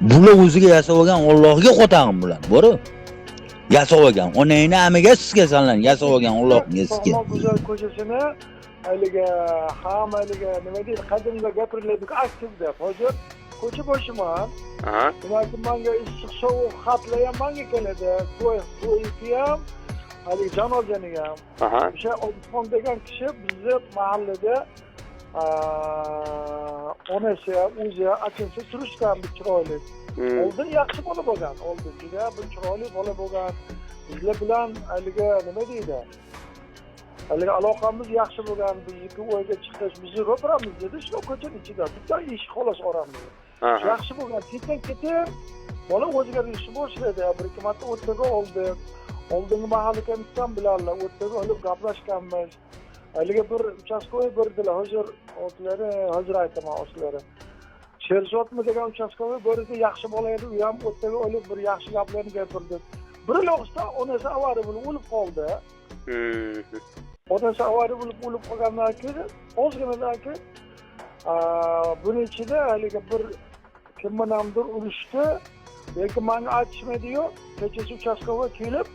Bular o'ziga yasab olgan Allohga qotag'im bular. Bori. Yasab olgan. Onangni amiga sizga sanlan, yasab olgan Allohga sizga. Sog'lom go'zal ko'chasini haliga hamaliga nima deydi, qadimda gapiriladiku aktivda. Hozir ko'cha boshiman. Demak, menga issiq sovuq xatlar ham menga keladi. To'yki ham, hali janozani ham. O'sha Obidxon degan kishi bizni mahallada onasi ham, o'zi ham achincha turishgan bir chiroyli. Oldin yaxshi bola bo'lgan, oldin juda bir chiroyli bola bo'lgan. Bizlar bilan haliga nima deydi? Haliga aloqamiz yaxshi bo'lgan, bizniki o'yga chiqish, bizni ro'paramiz dedi, shu ko'chaning ichida. Bitta ish xolos oramiz. Yaxshi bo'lgan, ketib, bola o'ziga yurishni boshladi. Bir ikki marta o'rtaga oldi. Oldingi mahalla komissiyan bilanlar o'rtaga olib gaplashganmiz. Haliga bir uchastkovoy berdilar, hozir aytaman o'zlari. Sherzodmi degan uchastkovoy berdi, yaxshi bola edi, u ham o'rtaga olib bir yaxshi gaplarni gapirdi. Bir loqda onasi avariya bo'lib o'lib qoldi. Onasi avariya bo'lib o'lib qolgandan keyin, ozginadan keyin buning ichida haliga bir kim bilandir urushdi. Lekin menga aytishmaydi-yu, kechasi uchastkovoy kelib,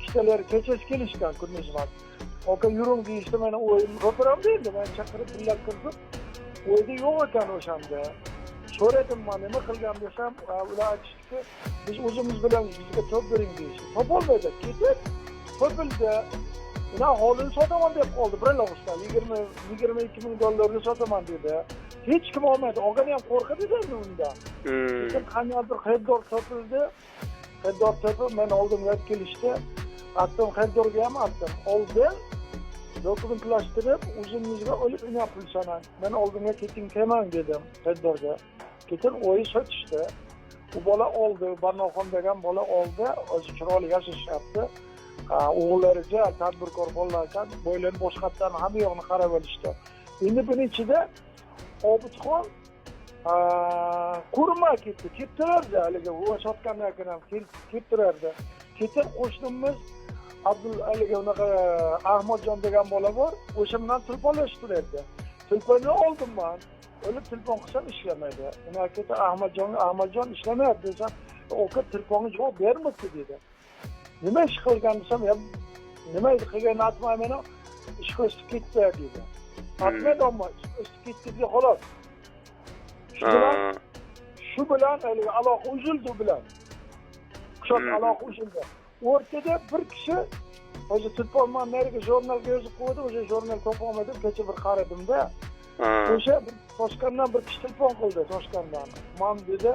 kishilar kechasi kelishgan kunduzman. Oka yuring deyishdi, meni o'yim ro'param deydi, men chaqirib birga kirdim. O'yda yo'q ekan o'shanda. So'radim men nima qilgan desam, ular aytishdiki, biz o'zimiz bilan bizga top bering deyishdi. Top olmaydi, ketib, topildi. Ina holini sotaman deb qoldi, bir log'ishda 22 ming dollarga sotaman dedi. Hech kim olmaydi, olgani ham qo'rqadi-da undan. Lekin qaniydir xaridor topildi. Xaridor topib, men oldimga kelishdi. Atdim xaridorga ham atdim. Oldin dokumentlashtirib, o'zingizga olib ina pul sanang. Men oldimga keting kelmang dedim xaridorga. Ketin o'yi sotishdi. U bola oldi, Barnoxon degan bola oldi, o'zi chiroyli yashashyapti. O'g'illariga tadbirkor bolalar ekan, bo'ylarini boshqatdan hamma yo'qni qarab olishdi. Endi buning ichida Obidxon qurma ketdi. Ketib turardi, haliga u sotgandan keyin ham ketib turardi. Ketin qo'shnimiz haliga unaqa Ahmadjon degan bola bor, o'sha bilan telefonlashib turardi. Telefonni oldim men. O'lib telefon qilsam ishlamaydi. Uni aketa Ahmadjon ishlamayapti desam, o'ka telefonga javob bermadi dedi. Nima ish qilgan desam, nima qilganini aytmayman, ish qo'yib ketdi dedi. Aytmaydi ammo ish ketdi deb xolos. Shu bilan haliga aloqa uzildi bilan. Qushot aloqa uzildi. O'rtada bir kishi o'zi telefondan nariga jurnalga yozib qo'ydi, o'sha jurnal topolmadim, kecha bir qaradimda. O'sha Toshkandan bir kishi telefon qildi, Toshkandan. Men dedi,